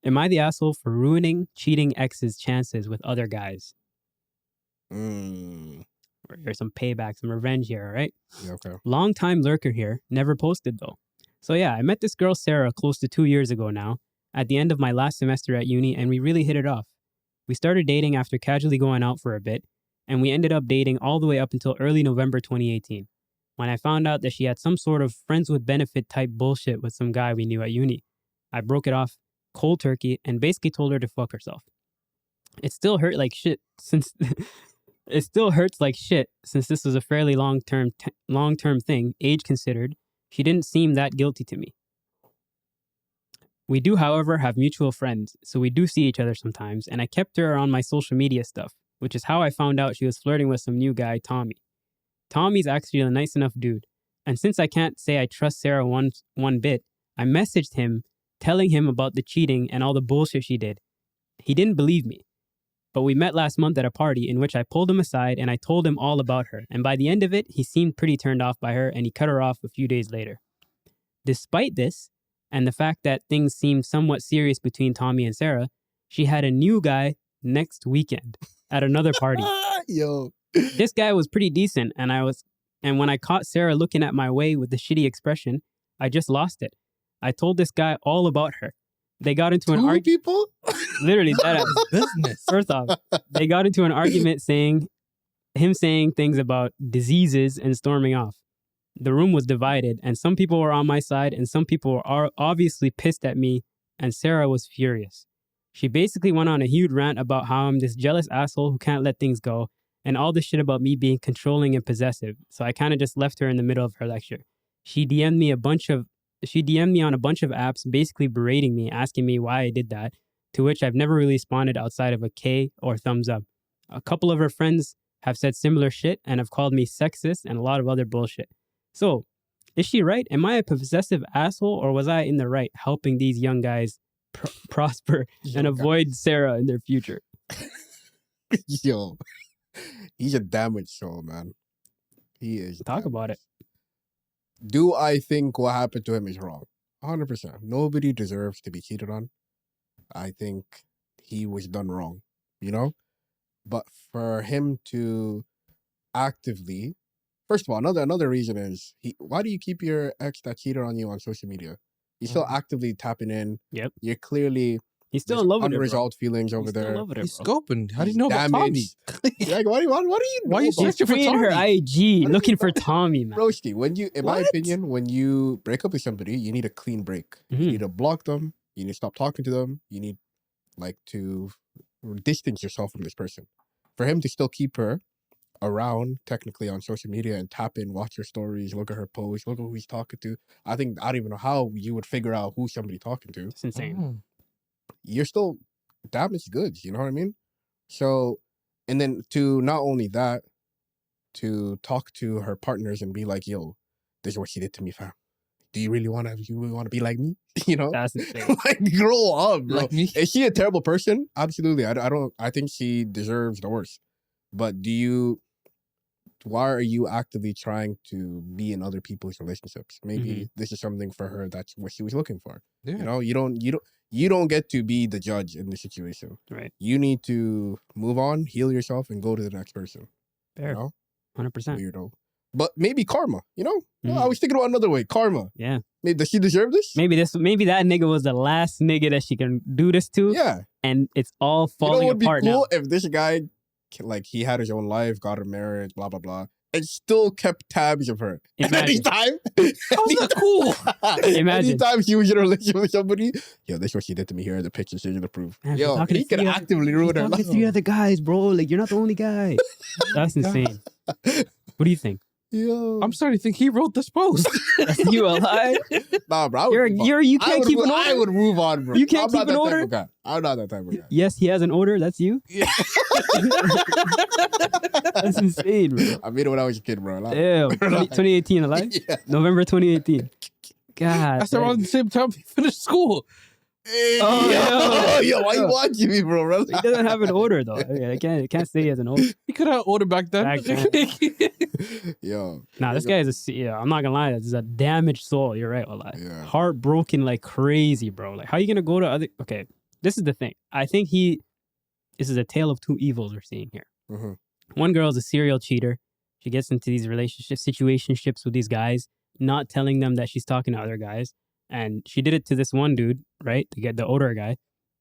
Am I the asshole for ruining cheating ex's chances with other guys? Here's some payback, some revenge here, all right? Yeah, okay. Long time lurker here, never posted though. So yeah, I met this girl Sarah close to 2 years ago now, at the end of my last semester at uni, and we really hit it off. We started dating after casually going out for a bit, and we ended up dating all the way up until early November 2018, when I found out that she had some sort of friends with benefit type bullshit with some guy we knew at uni. I broke it off cold turkey and basically told her to fuck herself. It still hurt like shit since it still hurts like shit since this was a fairly long-term thing, age considered. She didn't seem that guilty to me. We do, however, have mutual friends, so we do see each other sometimes, and I kept her on my social media stuff, which is how I found out she was flirting with some new guy, Tommy. Tommy's actually a nice enough dude, and since I can't say I trust Sarah one bit, I messaged him telling him about the cheating and all the bullshit she did. He didn't believe me. But we met last month at a party in which I pulled him aside and I told him all about her. And by the end of it, he seemed pretty turned off by her and he cut her off a few days later. Despite this, and the fact that things seemed somewhat serious between Tommy and Sarah, she had a new guy next weekend at another party. Yo. This guy was pretty decent, and when I caught Sarah looking at my way with the shitty expression, I just lost it. I told this guy all about her. They got into an argument. People? Literally, that business. First off, they got into an argument saying things about diseases and storming off. The room was divided, and some people were on my side, and some people were obviously pissed at me, and Sarah was furious. She basically went on a huge rant about how I'm this jealous asshole who can't let things go, and all this shit about me being controlling and possessive. So I kind of just left her in the middle of her lecture. She DM'd me on a bunch of apps, basically berating me, asking me why I did that, to which I've never really responded outside of a K or thumbs up. A couple of her friends have said similar shit and have called me sexist and a lot of other bullshit. So, is she right? Am I a possessive asshole, or was I in the right helping these young guys prosper and avoid Sarah in their future? Yo, he's a damaged soul, man. He is. Talk about it. Do I think what happened to him is wrong? 100%. Nobody deserves to be cheated on. I think he was done wrong, you know? But for him to actively, first of all, another reason is, why do you keep your ex that cheated on you on social media? You're still actively tapping in. Yep. You're clearly... He's still in love with her, unresolved feelings over there. He's scoping. How do you know about Tommy? Like, what do you know? Why are you searching for Tommy? Her IG, looking for Tommy, man. Broski, my opinion, when you break up with somebody, you need a clean break. Mm-hmm. You need to block them. You need to stop talking to them. You need, to distance yourself from this person. For him to still keep her around, technically, on social media and tap in, watch her stories, look at her posts, look at who he's talking to. I don't even know how you would figure out who somebody's talking to. It's insane. You're still damaged goods, you know what I mean? So, and then to not only that, to talk to her partners and be like, yo, this is what she did to me, fam. Do you really want to be like me? You know? That's insane. Grow up, bro. Like me? Is she a terrible person? Absolutely. I think she deserves the worst. But why are you actively trying to be in other people's relationships? Maybe this is something for her. That's what she was looking for. Yeah. You know, you don't get to be the judge in the situation. Right. You need to move on, heal yourself, and go to the next person. Fair. You know? 100%. Weirdo. But maybe karma, you know? Well, I was thinking about another way. Karma. Yeah. Maybe, does she deserve this? Maybe that nigga was the last nigga that she can do this to. Yeah. And it's all falling apart now. It would be cool if this guy, he had his own life, got a marriage, blah, blah, blah, and still kept tabs of her. Imagine. Anytime. How's that cool? Imagine. Anytime he was in a relationship with somebody, yo, this is what she did to me here. The pictures she's gonna prove. Man, yo, he could actively ruin her life. 3 other guys, bro. Like, you're not the only guy. That's insane. What do you think? Yo. I'm starting to think he wrote this post. You alive? Nah, bro. You can't keep an order? I would move on, bro. You can't keep an order? I'm not that type of guy. Yes, he has an order. That's you? Yeah. That's insane, bro. I made it when I was a kid, bro. Damn. 2018, alive? Yeah. November 2018. God. That's around the same time he finished school. Hey, oh, yo, why you watching me, bro? He doesn't have an order, though. I can't say he has an order. He could have ordered back then. Yo. Nah, this guy is I'm not gonna lie, this is a damaged soul. You're right, Wallah. Yeah. Heartbroken like crazy, bro. Like, how you gonna go to other... Okay, this is the thing. I think this is a tale of two evils we're seeing here. Mm-hmm. One girl is a serial cheater. She gets into these situationships with these guys, not telling them that she's talking to other guys. And she did it to this one dude, right? To get the older guy.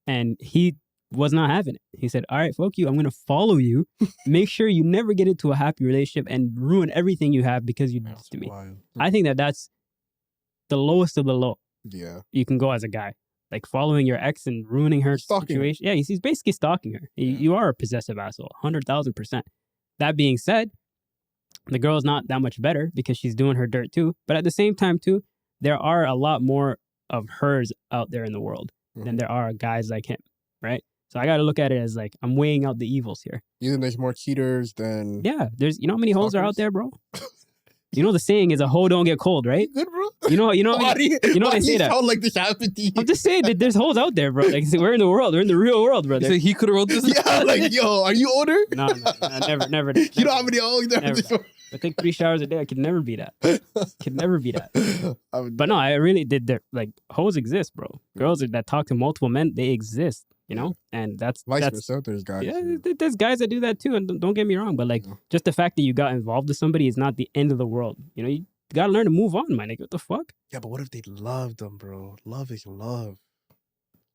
And he was not having it. He said, all right, fuck you. I'm going to follow you. Make sure you never get into a happy relationship and ruin everything you have because you did this to me. Wild. I think that's the lowest of the low Yeah. you can go as a guy. Like following your ex and ruining her Stalking situation. Yeah, he's basically stalking her. You are a possessive asshole, 100,000%. That being said, the girl is not that much better because she's doing her dirt too. But at the same time too, there are a lot more of hers out there in the world than there are guys like him, right? So I got to look at it as like I'm weighing out the evils here. You think there's more cheaters than... Yeah, you know how many hoes are out stalkers? there, bro? You know the saying is a hoe don't get cold, right? Good, bro. You know, Why they say that. sound like this happened to you? I'm just saying that there's hoes out there, bro. Like we're in the world, we're in the real world, brother. He could have wrote this. Yeah, like, yo, are you older? No, never. You know how many hoes there Never. are? I take 3 showers a day. I could never be that. Could never be that. I'm- But no, I really did. Like hoes exist, bro. Girls that talk to multiple men, they exist. You know, and that's Vice that's versa, there's guys. yeah. There's guys that do that too, and don't get me wrong. But like, Yeah. just the fact that you got involved with somebody is not the end of the world. You know, you gotta learn to move on, my nigga. What the fuck? Yeah, but what if they loved them, bro? Love is love.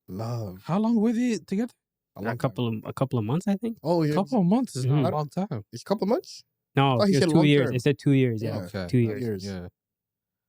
Love. How long were they together? A long A time. couple of months, I think. Oh, A yeah. couple of months is Mhm. not a long time. It's a couple months? No, thought he it was said 2 long years. term. It said 2 years. Yeah, Yeah. Okay. 2 years. Years. Yeah.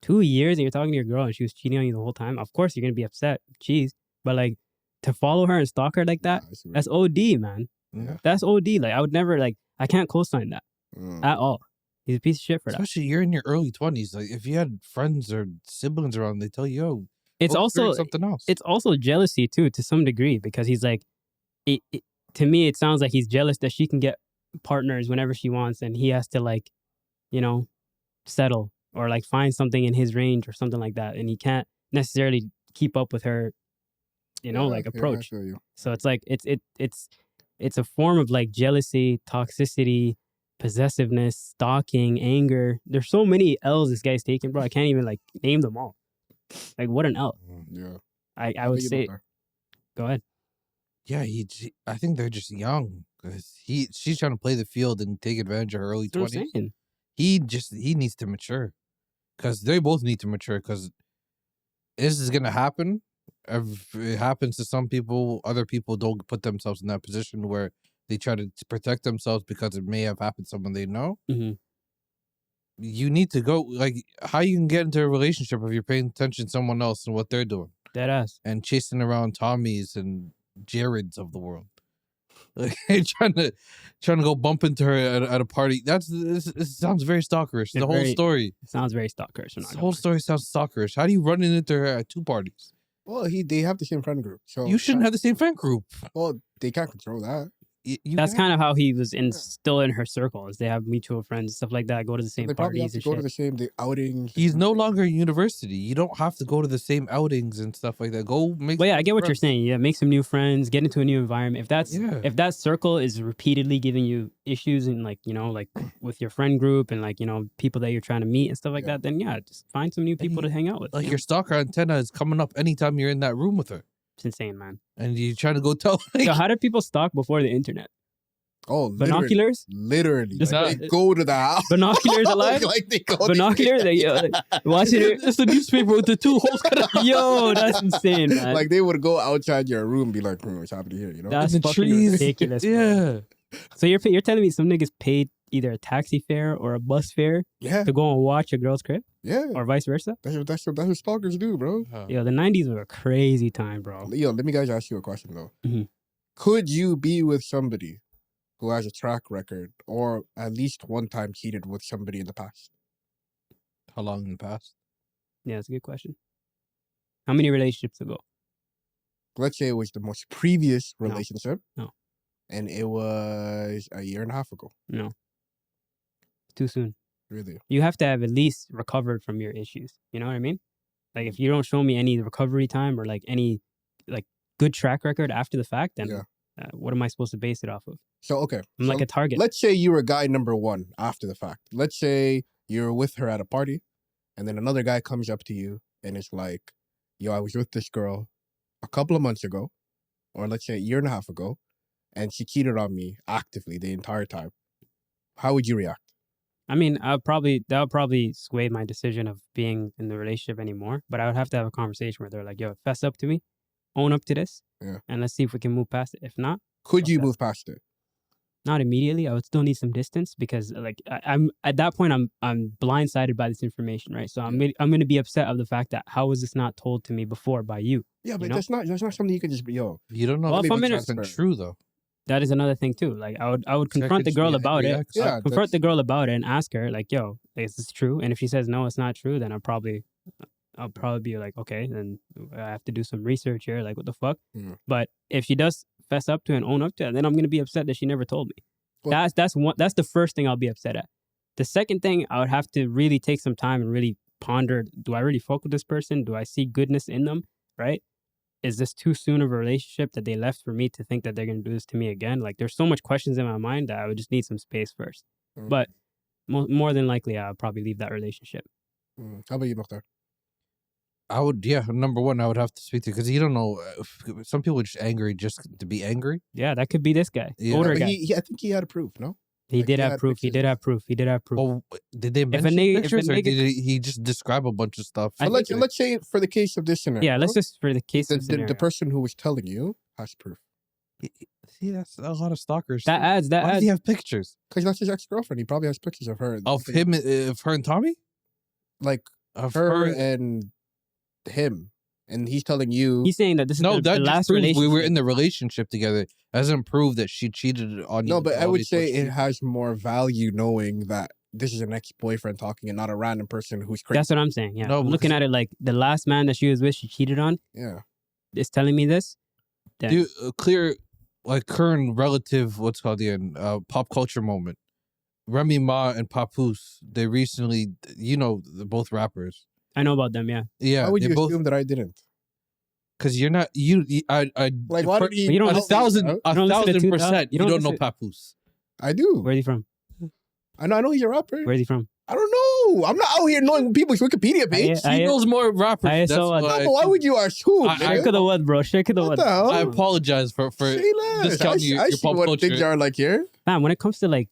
2 years, and you're talking to your girl, and she was cheating on you the whole time. Of course, you're gonna be upset. Jeez, but like to follow her and stalk her like that, Nah, it's weird. that's OD, man. Yeah. That's OD. Like I would never I can't co-sign that Mm. at all. He's a piece of shit for that. Especially you're in your early 20s. Like if you had friends or siblings around, they tell you, "Yo, It's go also experience something else." it's also jealousy too, to some degree, because he's like, to me, it sounds like he's jealous that she can get partners whenever she wants, and he has to like, settle or like find something in his range or something like that, and he can't necessarily keep up with her, like approach. Yeah, I feel you. So it's like it's a form of like jealousy, toxicity, possessiveness, stalking, anger. There's so many L's this guy's taking, bro. I can't even like name them all. Like what an L. Yeah. I would say. Go ahead. Yeah, I think they're just young. 'Cause she's trying to play the field and take advantage of her early That's what I'm 20s. saying. He needs to mature, because they both need to mature. Because this is gonna happen. If it happens to some people, other people don't put themselves in that position where they try to protect themselves because it may have happened to someone they know. Mhm. You need to go, like, how you can get into a relationship if you're paying attention to someone else and what they're doing Dead ass. and chasing around Tommies and Jareds of the world. Like trying to go bump into her at a party. This sounds very stalkerish. The whole story. It sounds very stalkerish. The whole story sounds stalkerish. How do you run into her at 2 parties? Well, they have the same friend group. So You shouldn't have the same friend group. Well, they can't control that. That's kind of how he was still in her circle. Is they have mutual friends and stuff like that. Go to the same They probably have parties to and go to shit. the outings. He's no longer in university. You don't have to go to the same outings and stuff like that. Go make. But yeah, I get what you're friends. saying. Yeah, make some new friends, get into a new environment. If that circle is repeatedly giving you issues and like with your friend group and like people that you're trying to meet and stuff like that, then yeah, just find some new people to hang out with. Like your stalker antenna is coming up anytime you're in that room with her, It's insane, man. and you're trying to go tell. So how did people stalk before the internet? Oh, Binoculars? Literally. Just Like, they go to the house. Binoculars alive? Like they go Binoculars? Watching it. It's the newspaper with the 2 holes. Yo, that's insane, man. Like they would go outside your room and be like, what's happening here, you know? That's the fucking trees. ridiculous. Bro. Yeah. So you're telling me some niggas paid either a taxi fare or a bus fare Yeah. to go and watch a girl's crib, Yeah. or vice versa? That's what stalkers do, bro. Yo, the 90s were a crazy time, bro. Yo, let me guys ask you a question though. Mhm. Could you be with somebody who has a track record or at least one time cheated with somebody in the past? How long in the past? Yeah, that's a good question. How many relationships ago? Let's say it was the most previous No. relationship. No. And it was a year and a half ago. No. It's too soon. Really? You have to have at least recovered from your issues. You know what I mean? Like if you don't show me any recovery time or like any like good track record after the fact, then Yeah. What am I supposed to base it off of? So, okay. I'm like a target. Let's say you were guy number 1 after the fact. Let's say you're with her at a party and then another guy comes up to you and it's like, yo, I was with this girl a couple of months ago or let's say a year and a half ago, and she cheated on me actively the entire time, how would you react? I mean, that would probably sway my decision of being in the relationship anymore. But I would have to have a conversation where they're like, "Yo, fess up to me, own up to this, Yeah. and let's see if we can move past it. If not, Could fuck you that. move past it? Not immediately. I would still need some distance because, like, I'm at that point, I'm blindsided by this information, right? So I'm going to be upset of the fact that how was this not told to me before by you? Yeah, but know? that's not something you can just be, yo. You don't know Well, if if I'm in it's true though. That is another thing too. Like I would confront the girl about it. Yeah, Confront the girl about it and ask her, like, "Yo, is this true?" And if she says no, it's not true, then I'll probably be like, "Okay, then I have to do some research here. Like, what the fuck?" Mm. But if she does fess up to it and own up to it, then I'm gonna be upset that she never told me. Well, That's the first thing I'll be upset at. The second thing, I would have to really take some time and really ponder: do I really fuck with this person? Do I see goodness in them? Right? Is this too soon of a relationship that they left for me to think that they're going to do this to me again? Like, there's so much questions in my mind that I would just need some space first. Mm. But more than likely, I'll probably leave that relationship. How about you, Mukhtar? I would, number one, I would have to speak to, because you don't know, some people are just angry just to be angry. Yeah, that could be this guy. Yeah. Older But guy. I think he had proof, no? He did have proof. He did have proof. Well, did they mention pictures, or did he just describe a bunch of stuff? Let's say for the case of this scenario. Yeah, let's just, for the case of the person who was telling you has proof. See, that's a lot of stalkers. Why does he have pictures? Because that's his ex-girlfriend. He probably has pictures of her. Of him, of her and Tommy? Like, of her and him. And he's telling you. He's saying that this is the last relationship. We were in the relationship together. Doesn't prove that she cheated on you. No, but I would say it has more value knowing that this is an ex-boyfriend talking and not a random person who's crazy. That's what I'm saying. Yeah. No, I'm looking at it like the last man that she was with, she cheated on. Yeah. Is telling me this. Then. Dude, clear, like, current relative, what's called the pop culture moment. Remy Ma and Papoose, they recently, they're both rappers. I know about them, yeah. Yeah. Why would you assume that I didn't? Because you're not, like, why did he? You don't 1,000%, you don't know Papoose. I do. Where's he from? I know he's a rapper. Where's he from? I don't know. I'm not out here knowing people's Wikipedia page. He knows more rappers. That's why would you assume? Shake of the wood, bro. Shake of the wood. I apologize for discounting your pop what culture. things are like here. Man, when it comes to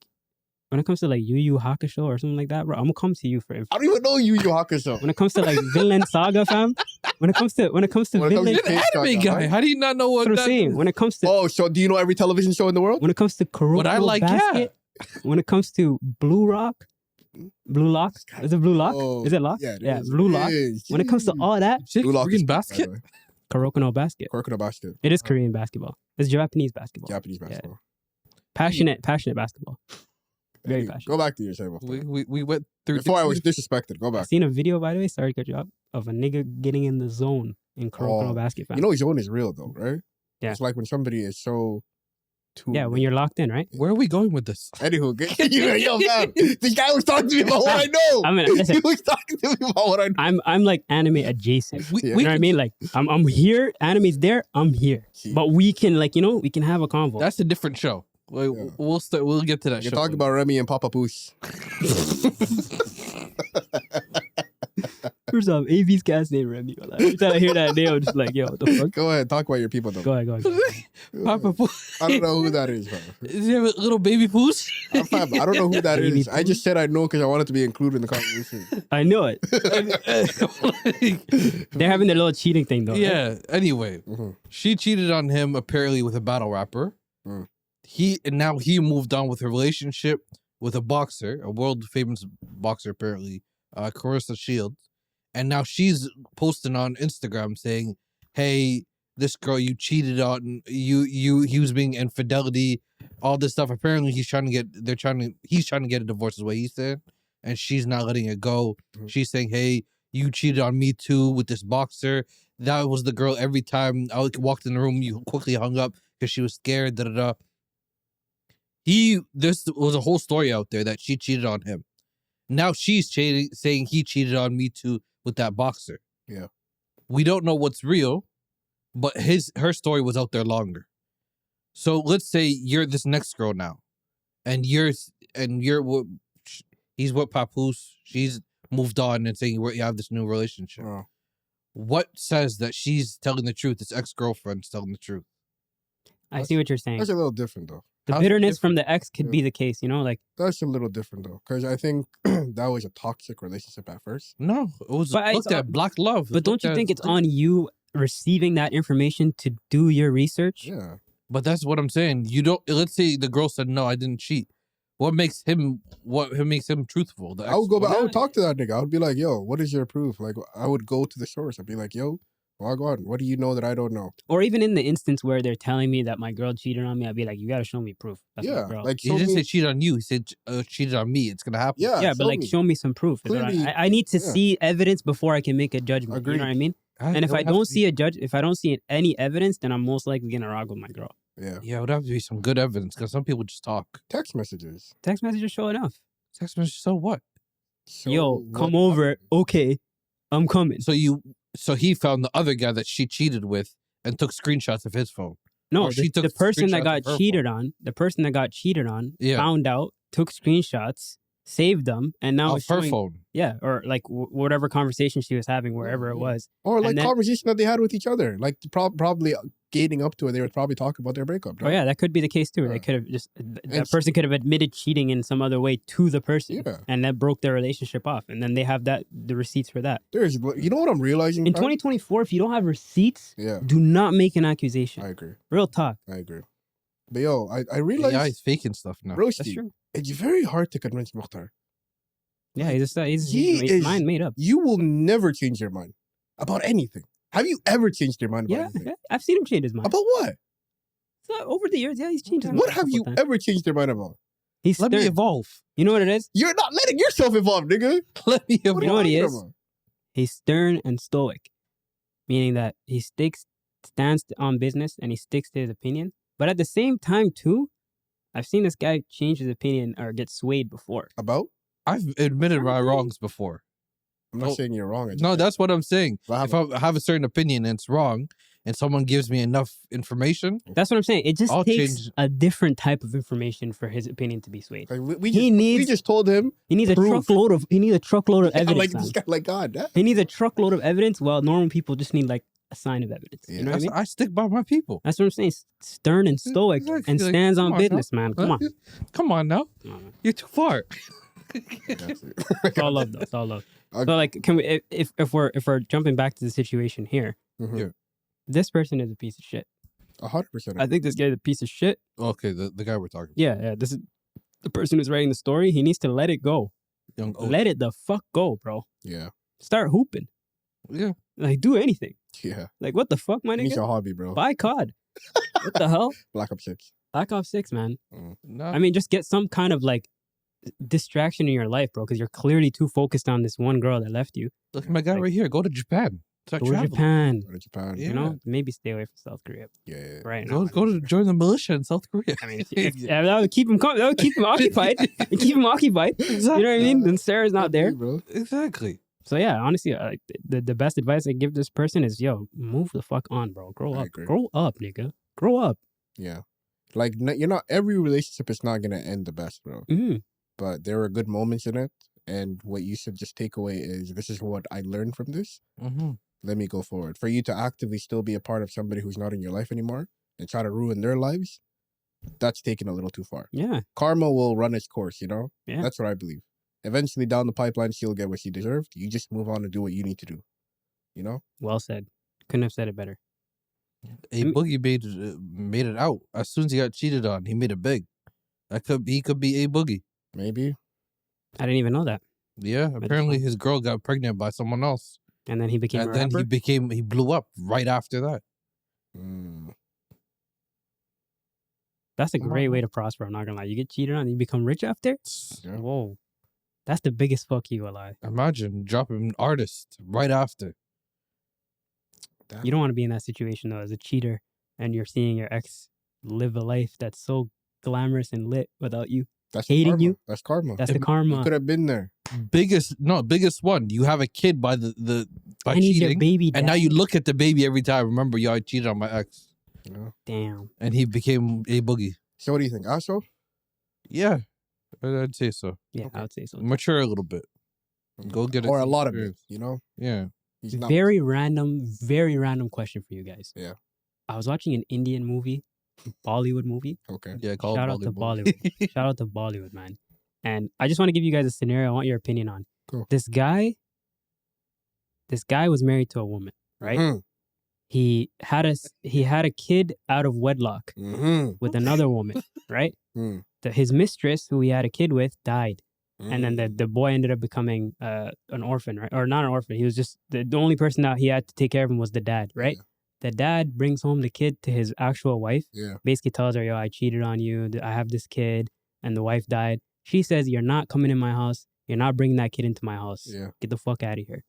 Yu Yu Hakusho or something like that, bro, I'm gonna come to you for. I don't even know Yu Yu Hakusho. When it comes to like Villain Saga, fam. When it comes to Villain, you're an anime guy. How do you not know what I'm saying? When it comes to so do you know every television show in the world? When it comes to Kuroko Basket, when it comes to Blue Lock, is it Blue Lock? Oh, is it Lock? Yeah, Blue Lock. When it comes to all that, Blue Lock is basket. Kuroko no Basket. It is Korean basketball. It's Japanese basketball. Yeah. Passionate basketball. Very passionate. Go back to your table. We went through. Before I was disrespected. Go back. I seen a video, by the way, sorry to cut you up, of a nigga getting in the zone in Kuroko no Basket. Fam. You know zone is real though, right? Yeah. It's like when somebody is so when you're locked in, right? Where are we going with this? Anywho, yo, man, this guy was talking to me about what I know. Listen, he was talking to me about what I know. I'm like anime adjacent. You know what I mean? Like I'm here, anime's there, I'm here. But we can we can have a convo. That's a different show. Like, we'll get to that. You're talking about Remy and Papa Push. First off, AV's cast name Remy. Every time I hear that name, I'm just like, yo, what the fuck? Go ahead, talk about your people though. Go ahead. Papa Push. I don't know who that is, bro. Does he have a little baby Push? I don't know who that is. I just said I know because I wanted to be included in the conversation. I know it. They're having their little cheating thing though. Yeah. Right? Anyway, she cheated on him apparently with a battle rapper. Now he moved on with a relationship with a boxer, a world famous boxer apparently, Carissa Shields. And now she's posting on Instagram saying, "Hey, this girl you cheated on, he was being infidelity, all this stuff." Apparently he's trying to get a divorce is what he said, and she's not letting it go. She's saying, "Hey, you cheated on me too with this boxer. That was the girl every time I walked in the room, you quickly hung up because she was scared, da-da-da." This was a whole story out there that she cheated on him. Now she's saying he cheated on me too with that boxer. Yeah. We don't know what's real, but her story was out there longer. So let's say you're this next girl now, and he's with Papoose. She's moved on and saying you have this new relationship. Oh. What says that she's telling the truth? This ex-girlfriend's telling the truth. I see what you're saying. That's a little different though. The How's it bitterness from different? the ex could be the case, like. That's a little different though, because I think that was a toxic relationship at first. No, it was But looked at black love. But don't you think it's on you receiving that information to do your research? Yeah. But that's what I'm saying. You don't. Let's say the girl said no, I didn't cheat. What makes him truthful? The I would go back. I Yeah. would talk to that nigga. I would be like, "Yo, what is your proof?" Like, I would go to the source. I'd be like, "Yo, Wagwan, what do you know that I don't know?" Or even in the instance where they're telling me that my girl cheated on me, I'd be like, you gotta show me proof. That's my Yeah, girl. like He show didn't me. say cheat on you. He said cheated on me. It's gonna happen. Yeah, yeah, but like, me. show me some proof. is what Clearly, I need to yeah. see evidence before I can make a judgment. You Agreed. know what I mean? And if I don't see if I don't see any evidence, then I'm most likely gonna rock with my girl. Yeah, it would have to be some good evidence because some people just talk. text messages. Text messages show enough. Text message. So what? So Yo, what come over. happened? Okay, I'm coming. So he found the other guy that she cheated with and took screenshots of his phone. No, Or she the took person that screenshots got of her cheated on, Yeah. found out, took screenshots, saved them, and now Off it's her showing, phone. yeah, or like whatever conversation she was having, wherever it was. Or like And then- conversation that they had with each other, like probably gating up to it. They were probably talking about their breakup. Oh yeah, that could be the case too. They Yeah. could have just that And- person could have admitted cheating in some other way to the person, Yeah. and that broke their relationship off, and then they have the receipts for that. You know what I'm realizing? In fam? 2024, if you don't have receipts, Yeah, do not make an accusation. I agree. Real talk. I agree. But yo, I realized, Yeah, he's faking stuff now. That's Broski, true. it's very hard to convince Mukhtar. Yeah, he's He is- mind made up. You will never change your mind about anything. Have you ever changed your mind about Yeah, anything? yeah, I've seen him change his mind. About what? So, over the years, yeah, he's changed his mind. What a have couple you times. ever changed your mind about? He's Let me stern. evolve. You know what it is? You're not letting yourself evolve, nigga. Let me What evolve. are know what he talking is? about? He's stern and stoic, meaning that he stands on business and he sticks to his opinion. But at the same time, too, I've seen this guy change his opinion or get swayed before. About? I've admitted my wrongs before. I'm not Oh, saying you're wrong. I just No, said- that's what I'm saying. But If I have a certain opinion and it's wrong, and someone gives me enough information, That's what I'm saying. It just I'll takes change- a different type of information for his opinion to be swayed. like, we He just told him. He needs a Proof. truckload of Like evidence. this fam. guy, like God. He needs a truckload of evidence, while normal people just need like a sign of evidence. Yeah. You know what I mean? I stick by my people. That's what I'm saying. Stern and stoic Exactly. and Like, stands come on on, business, man. Come Huh? on. Come on now. You're too far. It's all love, though. It's all love. I- So, like, can we? If we're jumping back to the situation here, Mhm. Yeah. this person is a piece of shit. 100%. I think this guy's a piece of shit. Okay, the guy we're talking. Yeah. This is the person who's writing the story. He needs to let it go. Young Oak. Let it the fuck go, bro. Yeah. Start hooping. Yeah. Like, do anything. Yeah. Like, what the fuck, my It's nigga? a hobby, bro. Buy COD. What the hell? Black Ops 6. Black Ops 6, man. No. I mean, just get some kind of like distraction in your life, bro, because you're clearly too focused on this one girl that left you. look at my guy like- right here. Go to Japan. Start Go to traveling. Japan. Go to Japan. Yeah. You know, maybe stay away from South Korea Yeah. right now. Go to join the militia in South Korea. I mean, yeah, that would keep him occupied. Keep him occupied. Exactly. You know what I mean? Then Sarah's not there. bro. Exactly. So yeah, honestly, the best advice I give this person is, yo, move the fuck on, bro. Grow I up. agree. Grow up, nigga. Grow up. Yeah. Like, you're not, every relationship is not going to end the best, bro. Mhm. But there are good moments in it. And what you should just take away is, this is what I learned from this. Mm-hmm. Let me go forward. For you to actively still be a part of somebody who's not in your life anymore and try to ruin their lives, that's taken a little too far. Yeah. Karma will run its course, you know? Yeah. That's what I believe. Eventually, down the pipeline, she'll get what she deserved. You just move on and do what you need to do. You know? Well said. Couldn't have said it better. A Boogie made it out as soon as he got cheated on. He made it big. He could be A Boogie. Maybe. I didn't even know that. Yeah, apparently his girl got pregnant by someone else, And then he became a and then rapper. he blew up right after that. Mm. That's a great way to prosper. I'm not gonna lie. You get cheated on, and you become rich after. Yeah. Whoa, that's the biggest fuck you alive. Imagine dropping an artist right after. Damn. You don't want to be in that situation though, as a cheater, and you're seeing your ex live a life that's so glamorous and lit without you. That's hating karma. you. That's karma. That's the You karma. could have been there. Biggest one. You have a kid by by And he's your cheating, baby dad. and now you look at the baby every time. Remember, yo, I cheated on my ex, Yeah. Damn. and he became A Boogie. So what do you think? Also? Yeah, I'd say so. Yeah, Okay. I would say so. Mature a little bit. Go get Or a some lot of it, experience. you know? Yeah. He's not Very random question for you guys. Yeah. I was watching an Indian movie Bollywood movie. Okay. Yeah, call Shout it out to Bollywood. Shout out to Bollywood, man. And I just want to give you guys a scenario. I want your opinion on. Cool. This guy was married to a woman, right? Mm-hmm. He had a kid out of wedlock Mm-hmm. with another woman, right? Mm. His mistress, who he had a kid with, died. And then Mm. the boy ended up becoming an orphan, right? Or not an orphan. He was just the only person that he had to take care of him was the dad, right? Yeah. The dad brings home the kid to his actual wife. Yeah. Basically tells her, "Yo, I cheated on you. I have this kid," and the wife died. She says, "You're not coming in my house. You're not bringing that kid into my house. Yeah. Get the fuck out of here."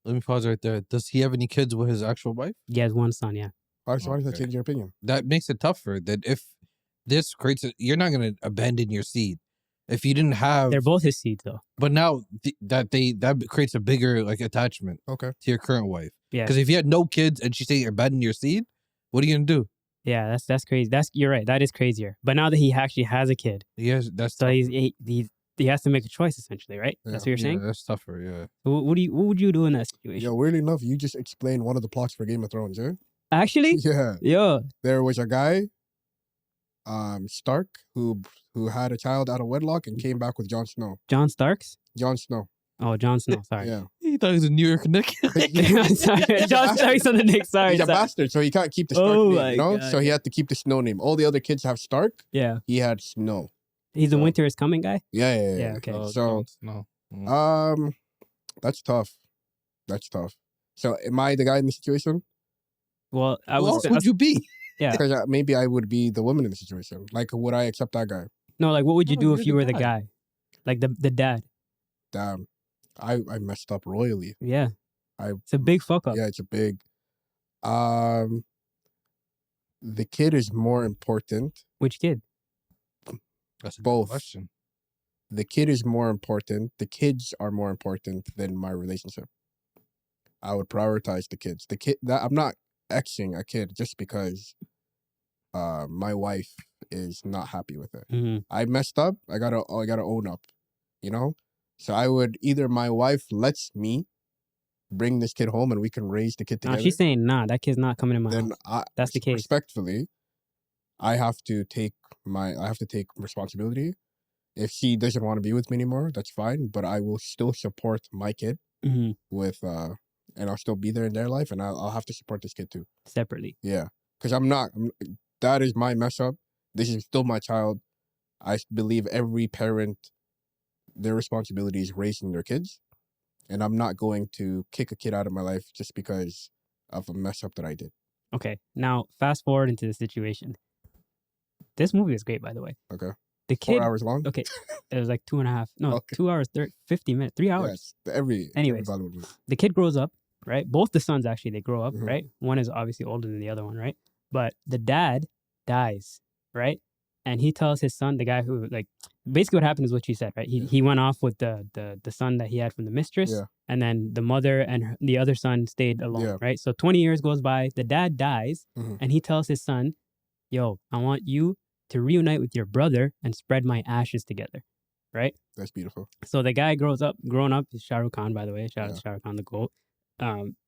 Let me pause right there. Does he have any kids with his actual wife? He has one son, yeah. Why does that Okay. change your opinion? That makes it tougher. That if this creates, you're not going to abandon your seed. If you didn't have, They're both his seeds, though. but now that creates a bigger like attachment Okay. to your current wife. Yeah, Because if you had no kids and she's saying abandon your seed, what are you gonna do? yeah. That's crazy. You're right. That is crazier. But now that he actually has a kid, Yes, that's so tougher. he has to make a choice essentially, right? Yeah. That's what you're saying. Yeah, that's tougher. Yeah. What would you do in that situation? Yo, weirdly enough, you just explained one of the plots for Game of Thrones, eh? Actually, Yeah. yo, There was a guy, Stark, who had a child out of wedlock and came back with Jon Snow. Jon Starks. Jon Snow. Oh, Jon Snow. Sorry. Yeah. He thought he was a New York Nick. Sorry. Jon Starks on the Knicks. Sorry. He's a sorry. bastard, so he can't keep the Stark Oh name, my you know? God. So he had to keep the Snow name. All the other kids have Stark. Yeah, He had Snow. he's a So- winter is coming guy. Yeah. Yeah. Okay. So- no. That's tough. That's tough. So am I the guy in the situation? Well, I Who was. else would you be? Yeah. Because maybe I would be the woman in the situation. Like, would I accept that guy? No, like, what would you No, do you're if you the were the guy. guy? Like the dad. Damn. I messed up royally. Yeah. I- It's a big fuck up. Yeah, it's a big. The kid is more important. Which kid? That's a good Both. question. The kid is more important. The kids are more important than my relationship. I would prioritize the kids. The kid that I'm not Xing a kid just because my wife is not happy with it. Mm-hmm. I messed up. I gotta own up, you know? So I would either my wife lets me bring this kid home and we can raise the kid No, together. she's saying nah. That kid's not coming in my Then house. That's the case. Respectfully, I have to take responsibility. If she doesn't want to be with me anymore, that's fine. But I will still support my kid Mm-hmm. with and I'll still be there in their life, and I'll have to support this kid too. Separately. Yeah, because that is my mess up. This is still my child. I believe every parent, their responsibility is raising their kids, and I'm not going to kick a kid out of my life just because of a mess up that I did. Okay. Now fast forward into the situation. This movie is great, by the way. Okay, The 4 kid. hours long. Okay. It was like 2.5. No, Okay. 2 hours, 50 minutes, 3 hours. Yes, every Anyways. Bollywood movie. The kid grows up, right? Both the sons actually, they grow up, Mhm. right? One is obviously older than the other one, right? But the dad dies, right? And he tells his son, the guy who like basically what happened is what you said, right? He went off with the son that he had from the mistress, Yeah. and then the mother and the other son stayed alone, Yeah. right? So 20 years goes by, the dad dies, Mhm. and he tells his son, "Yo, I want you to reunite with your brother and spread my ashes together," right? That's beautiful. So the guy grown up, is Shah Rukh Khan, by the way. Shout out to Shah Rukh Khan, the GOAT.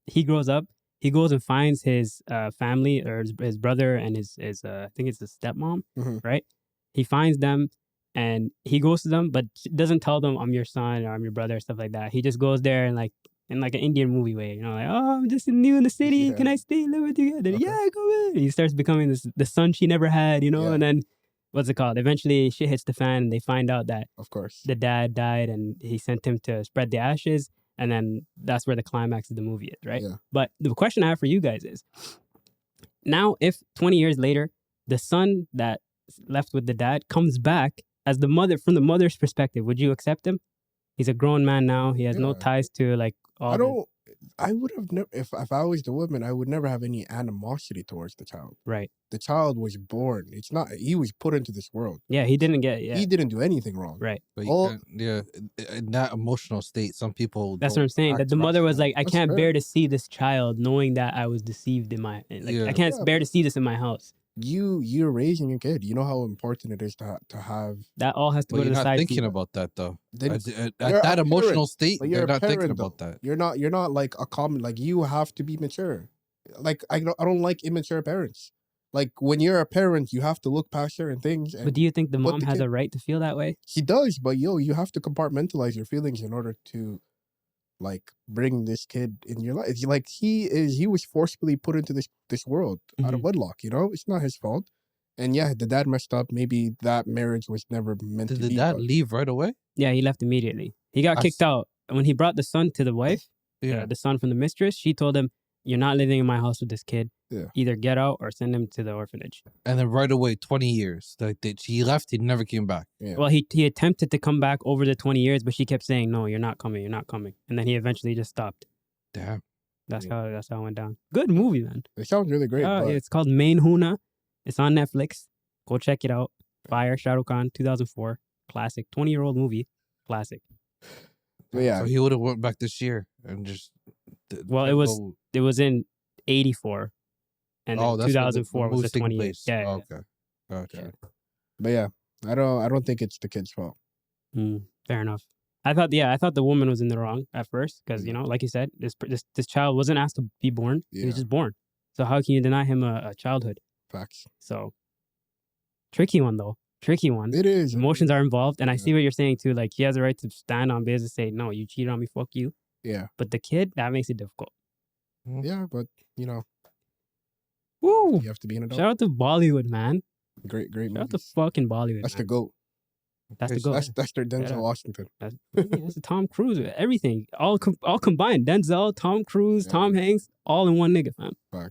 He grows up, he goes and finds his family or his brother and his I think it's his stepmom, Mhm. right? He finds them and he goes to them, but doesn't tell them I'm your son or I'm your brother, stuff like that. He just goes there and like in like an Indian movie way, you know, like, "Oh, I'm just new in the city. Yeah. Can I stay live with you?" Okay. Yeah, go in. He starts becoming the son she never had, you know, Yeah. and then what's it called? Eventually shit hits the fan and they find out that Of course. the dad died and he sent him to spread the ashes, and then that's where the climax of the movie is, right? Yeah. But the question I have for you guys is, now if 20 years later the son that left with the dad comes back as the mother, from the mother's perspective, would you accept him? He's a grown man now. He has no Yeah. ties to like all I would have never, if I was the woman, I would never have any animosity towards the child. right. The child was born. It's not, he was put into this world. Yeah, he didn't get He didn't do anything wrong. right. But Oh. in that emotional state, some people. That's don't what I'm saying. That act the mother was rational. like, I That's can't fair. bear to see this child knowing that I was deceived in my like Yeah. I can't Yeah, bear to see this in my house. You're raising a kid. You know how important it is to have. That all has to But go to you're the not side. thinking people. about that though. Then At you're that a emotional parent, state, but they're you're a not thinking parent, about though. that. You're not like a common, like you have to be mature. Like I don't like immature parents. Like when you're a parent, you have to look past certain things. And But do you think the put mom the has kid- a right to feel that way? He does, but you have to compartmentalize your feelings in order to like bring this kid in your life. Like he was forcibly put into this world out of wedlock, you know? It's not his fault. And yeah, the dad messed up. Maybe that marriage was never meant Did to the be. dad but leave right away? Yeah, he left immediately. He got I kicked s- out. When he brought the son to the wife, Yeah. the son from the mistress, she told him, "You're not living in my house with this kid. Yeah. Either get out or send him to the orphanage." And then right away, 20 years. Like he left, he never came back. Yeah. Well, he attempted to come back over the 20 years, but she kept saying, "No, you're not coming. You're not coming." And then he eventually just stopped. Damn. That's Yeah. how it went down. Good movie, man. It sounds really great. But It's called Main Huna. It's on Netflix. Go check it out. Fire, Shah Rukh Khan, 2004. Classic. 20-year-old movie. Classic. But yeah. So he would have went back this year and just. Well, it was in 84. And then that's when 2004 was movie the taking 20 years. place. Yeah. Oh, okay. Gotcha. But yeah, I don't think it's the kid's fault. Fair enough. I thought the woman was in the wrong at first because, you know, like you said, this child wasn't asked to be born. He was Yeah. just born. So how can you deny him a childhood? Facts. So tricky one, though. Tricky one. It is. Emotions are involved. And I Yeah. see what you're saying, too. Like, he has a right to stand on business and say, no, you cheated on me, fuck you. Yeah. But the kid, that makes it difficult. Yeah, but you know, Woo! you have to be an adult. Shout out to Bollywood, man. Great Shout out to movies. fucking Bollywood, That's man. the GOAT. That's the goal. That's their Shout Denzel out. Washington. That's the Tom Cruise. Everything. All combined. Denzel, Tom Cruise, Yeah. Tom Hanks, all in one nigga, fam. Facts.